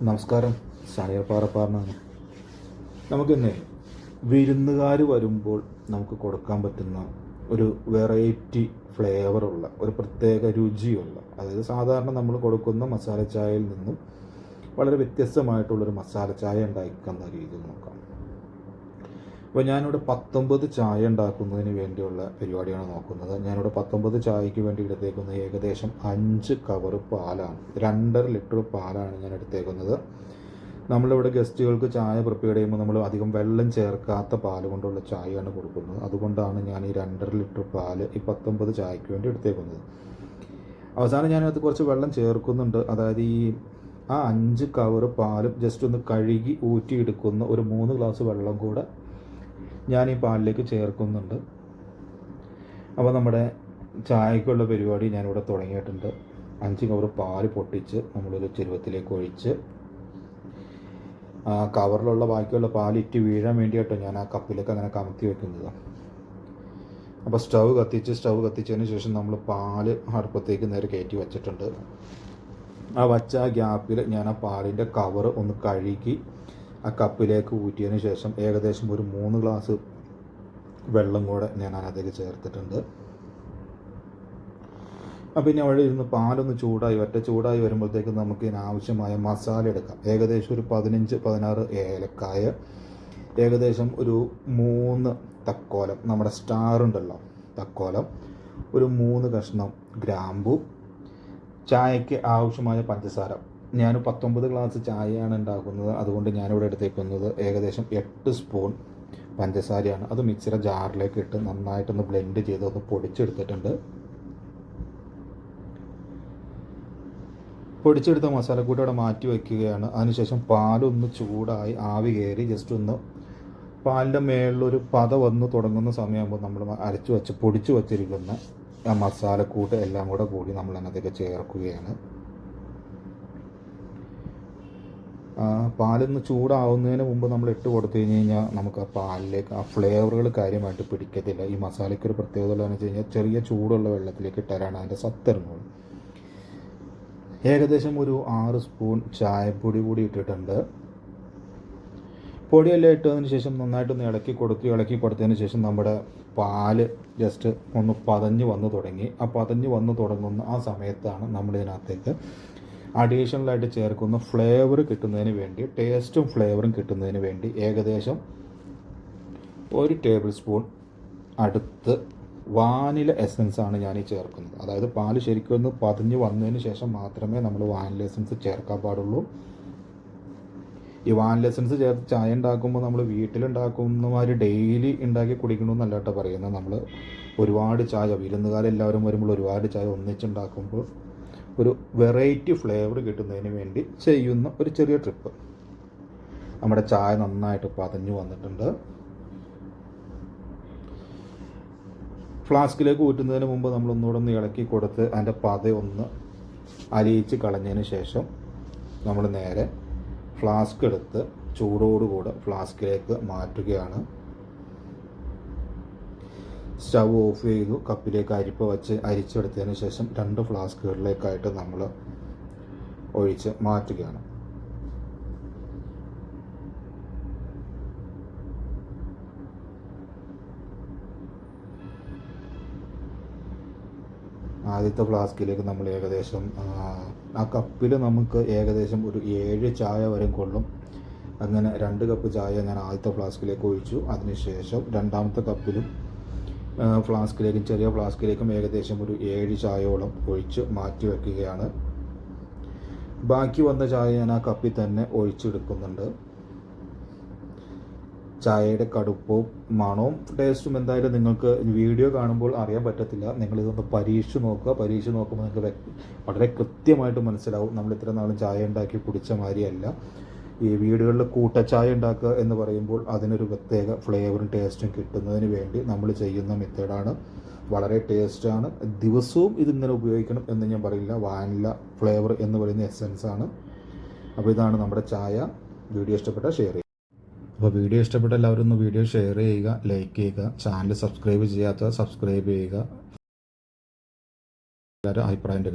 നമസ്കാരം, സാനിയർ പാറപ്പാറിനാണ്. നമുക്കിന്ന് വിരുന്നുകാർ വരുമ്പോൾ നമുക്ക് കൊടുക്കാൻ പറ്റുന്ന ഒരു വെറൈറ്റി ഫ്ലേവറുള്ള ഒരു പ്രത്യേക രുചിയുള്ള, അതായത് സാധാരണ നമ്മൾ കൊടുക്കുന്ന മസാല ചായയിൽ നിന്നും വളരെ വ്യത്യസ്തമായിട്ടുള്ളൊരു മസാല ചായ ഉണ്ടാക്കുന്ന രീതിയിൽ നോക്കാം. അപ്പോൾ ഞാനിവിടെ 19 ചായ ഉണ്ടാക്കുന്നതിന് വേണ്ടിയുള്ള പരിപാടിയാണ് നോക്കുന്നത്. ഞാനിവിടെ 19 ചായയ്ക്ക് വേണ്ടി എടുത്തേക്കുന്നത് ഏകദേശം 5 കവർ പാലാണ്, 2.5 ലിറ്റർ പാലാണ് ഞാൻ എടുത്തേക്കുന്നത്. നമ്മളിവിടെ ഗസ്റ്റുകൾക്ക് ചായ പ്രിപ്പയർ ചെയ്യുമ്പോൾ നമ്മൾ അധികം വെള്ളം ചേർക്കാത്ത പാൽ കൊണ്ടുള്ള ചായയാണ് കൊടുക്കുന്നത്. അതുകൊണ്ടാണ് ഞാൻ ഈ 2.5 ലിറ്റർ പാല് ഈ 19 ചായയ്ക്ക് വേണ്ടി എടുത്തേക്കുന്നത്. അവസാനം ഞാനത് കുറച്ച് വെള്ളം ചേർക്കുന്നുണ്ട്. അതായത് ആ 5 കവർ പാലും ജസ്റ്റ് ഒന്ന് കഴുകി ഊറ്റിയെടുക്കുന്ന ഒരു 3 ഗ്ലാസ് വെള്ളം കൂടെ ഞാൻ ഈ പാലിലേക്ക് ചേർക്കുന്നുണ്ട്. അപ്പോൾ നമ്മുടെ ചായക്കുള്ള പരിപാടി ഞാനിവിടെ തുടങ്ങിയിട്ടുണ്ട്. 5 കവർ പാല് പൊട്ടിച്ച് നമ്മളൊരു ചെരുവത്തിലേക്ക് ഒഴിച്ച് ആ കവറിലുള്ള ബാക്കിയുള്ള പാൽ ഇറ്റ് വീഴാൻ വേണ്ടിയിട്ടോ ഞാൻ ആ കപ്പിലേക്ക് അങ്ങനെ കമത്തി വെക്കുന്നത്. അപ്പോൾ സ്റ്റൗ കത്തിച്ചതിന് ശേഷം നമ്മൾ പാല് അടുപ്പത്തേക്ക് നേരെ കയറ്റി വെച്ചിട്ടുണ്ട്. ആ വച്ച ഗ്യാപ്പിൽ ഞാൻ ആ പാലിൻ്റെ കവർ ഒന്ന് കഴുകി ആ കപ്പിലേക്ക് ഊറ്റിയതിന് ശേഷം ഏകദേശം ഒരു 3 ഗ്ലാസ് വെള്ളം കൂടെ ഞാൻ അതിനകത്തേക്ക് ചേർത്തിട്ടുണ്ട്. പിന്നെ അവിടെ ഇരുന്ന് പാലൊന്ന് ചൂടായി വരുമ്പോഴത്തേക്ക് നമുക്ക് ഇതിനാവശ്യമായ മസാല എടുക്കാം. ഏകദേശം ഒരു 15-16 ഏലക്കായ, ഏകദേശം ഒരു 3 തക്കോലം, നമ്മുടെ സ്റ്റാർ ഉണ്ടല്ലോ തക്കോലം, ഒരു 3 കഷ്ണം ഗ്രാമ്പു, ചായയ്ക്ക് ആവശ്യമായ പഞ്ചസാര. ഞാൻ 19 ഗ്ലാസ് ചായയാണ് ഉണ്ടാക്കുന്നത്. അതുകൊണ്ട് ഞാനിവിടെ എടുത്തേക്കുന്നത് ഏകദേശം 8 സ്പൂൺ പഞ്ചസാരയാണ്. അത് മിക്സിയുടെ ജാറിലേക്ക് ഇട്ട് നന്നായിട്ടൊന്ന് ബ്ലെൻഡ് ചെയ്ത് ഒന്ന് പൊടിച്ചെടുത്തിട്ടുണ്ട്. പൊടിച്ചെടുത്ത മസാലക്കൂട്ട് അവിടെ മാറ്റി വയ്ക്കുകയാണ്. അതിനുശേഷം പാലൊന്ന് ചൂടായി ആവി കയറി ജസ്റ്റ് ഒന്ന് പാലിൻ്റെ മേളിലൊരു പത വന്ന് തുടങ്ങുന്ന സമയമാകുമ്പോൾ നമ്മൾ പൊടിച്ചു വച്ചിരിക്കുന്ന ആ മസാലക്കൂട്ട് എല്ലാം കൂടി നമ്മൾ അതിനകത്തേക്ക് ചേർക്കുകയാണ്. പാലൊന്ന് ചൂടാവുന്നതിന് മുമ്പ് നമ്മൾ ഇട്ട് കൊടുത്തു കഴിഞ്ഞാൽ നമുക്ക് ആ പാലിലേക്ക് ആ ഫ്ലേവറുകൾ കാര്യമായിട്ട് പിടിക്കത്തില്ല. ഈ മസാലയ്ക്ക് ഒരു പ്രത്യേകത എന്ന് വെച്ച് കഴിഞ്ഞാൽ ചെറിയ ചൂടുള്ള വെള്ളത്തിലേക്ക് ഇട്ടാലാണ് അതിൻ്റെ സത്തിറങ്ങുള്ളൂ. ഏകദേശം ഒരു 6 സ്പൂൺ ചായപ്പൊടി കൂടി ഇട്ടിട്ടുണ്ട്. പൊടിയെല്ലാം ഇട്ടതിന് ശേഷം നന്നായിട്ടൊന്ന് ഇളക്കി കൊടുത്തതിന് ശേഷം നമ്മുടെ പാല് ജസ്റ്റ് ഒന്ന് പതഞ്ഞ് വന്ന് തുടങ്ങി. ആ പതഞ്ഞ് വന്ന് തുടങ്ങുന്ന ആ സമയത്താണ് നമ്മളിതിനകത്തേക്ക് അഡീഷണലായിട്ട് ചേർക്കുന്ന ഫ്ലേവർ കിട്ടുന്നതിന് വേണ്ടി, ടേസ്റ്റും ഫ്ലേവറും കിട്ടുന്നതിന് വേണ്ടി ഏകദേശം 1 ടേബിൾ സ്പൂൺ അടുത്ത് വാനില എസൻസാണ് ഞാൻ ഈ ചേർക്കുന്നത്. അതായത് പാല് ശരിക്കും ഒന്ന് പതിഞ്ഞ് വന്നതിന് ശേഷം മാത്രമേ നമ്മൾ വാനില എസൻസ് ചേർക്കാൻ പാടുള്ളൂ. ഈ വാനില എസൻസ് ചേർത്ത് ചായ ഉണ്ടാക്കുമ്പോൾ നമ്മൾ വീട്ടിലുണ്ടാക്കുന്നമാതിരി ഡെയിലി ഉണ്ടാക്കി കുടിക്കണമെന്നല്ല കേട്ടോ പറയുന്നത്. നമ്മൾ ഒരുപാട് ചായ, വിരുന്നുകാരെല്ലാവരും വരുമ്പോൾ ഒരുപാട് ചായ ഒന്നിച്ചുണ്ടാക്കുമ്പോൾ ഒരു വെറൈറ്റി ഫ്ലേവർ കിട്ടുന്നതിന് വേണ്ടി ചെയ്യുന്ന ഒരു ചെറിയ ട്രിപ്പ്. നമ്മുടെ ചായ നന്നായിട്ട് പതഞ്ഞു വന്നിട്ടുണ്ട്. ഫ്ലാസ്കിലേക്ക് ഊറ്റുന്നതിന് മുമ്പ് നമ്മളൊന്നുകൂടെ ഒന്ന് ഇളക്കി കൊടുത്ത് അതിൻ്റെ പതയൊന്ന് അലിയിച്ച് കളഞ്ഞതിന് ശേഷം നമ്മൾ നേരെ ഫ്ലാസ്ക് എടുത്ത് ചൂടോടുകൂടെ ഫ്ലാസ്കിലേക്ക് മാറ്റുകയാണ്. സ്റ്റൗ ഓഫ് ചെയ്തു, കപ്പിലേക്ക് അരിപ്പ വെച്ച് അരിച്ചെടുത്തതിന് ശേഷം 2 ഫ്ലാസ്കുകളിലേക്കായിട്ട് നമ്മൾ ഒഴിച്ച് മാറ്റുകയാണ്. ആദ്യത്തെ ഫ്ലാസ്കിലേക്ക് നമ്മൾ ഏകദേശം ആ കപ്പിൽ നമുക്ക് ഏകദേശം ഒരു 7 ചായ വരെ കൊള്ളും. അങ്ങനെ 2 കപ്പ് ചായ ഞാൻ ആദ്യത്തെ ഫ്ലാസ്കിലേക്ക് ഒഴിച്ചു. അതിനുശേഷം രണ്ടാമത്തെ കപ്പിലും ചെറിയ ഫ്ലാസ്കിലേക്കും ഏകദേശം ഒരു 7 ചായയോളം ഒഴിച്ച് മാറ്റി വയ്ക്കുകയാണ്. ബാക്കി വന്ന ചായ ഞാൻ ആ കപ്പിൽ തന്നെ ഒഴിച്ചെടുക്കുന്നുണ്ട്. ചായയുടെ കടുപ്പവും മണവും ടേസ്റ്റും എന്തായാലും നിങ്ങൾക്ക് വീഡിയോ കാണുമ്പോൾ അറിയാൻ പറ്റത്തില്ല. നിങ്ങളിതൊന്ന് പരീക്ഷിച്ച് നോക്കുമ്പോൾ നിങ്ങൾക്ക് വളരെ കൃത്യമായിട്ട് മനസ്സിലാവും. നമ്മൾ ഇത്ര നാളും ചായ ഉണ്ടാക്കി കുടിച്ച മാതിരിയല്ല. ഈ വീടുകളിൽ കൂട്ടച്ചായ ഉണ്ടാക്കുക എന്ന് പറയുമ്പോൾ അതിനൊരു പ്രത്യേക ഫ്ലേവറും ടേസ്റ്റും കിട്ടുന്നതിന് വേണ്ടി നമ്മൾ ചെയ്യുന്ന മെത്തേഡാണ്. വളരെ ടേസ്റ്റാണ്. ദിവസവും ഇതിങ്ങനെ ഉപയോഗിക്കണം എന്ന് ഞാൻ പറയില്ല. വാനില ഫ്ലേവർ എന്ന് പറയുന്ന എസൻസാണ്. അപ്പോൾ ഇതാണ് നമ്മുടെ ചായ. വീഡിയോ ഇഷ്ടപ്പെട്ടാൽ ഷെയർ ചെയ്യുക. അപ്പോൾ വീഡിയോ ഇഷ്ടപ്പെട്ട എല്ലാവരും ഒന്ന് വീഡിയോ ഷെയർ ചെയ്യുക, ലൈക്ക് ചെയ്യുക, ചാനൽ സബ്സ്ക്രൈബ് ചെയ്യാത്തവർ സബ്സ്ക്രൈബ് ചെയ്യുക. എല്ലാവരും അഭിപ്രായം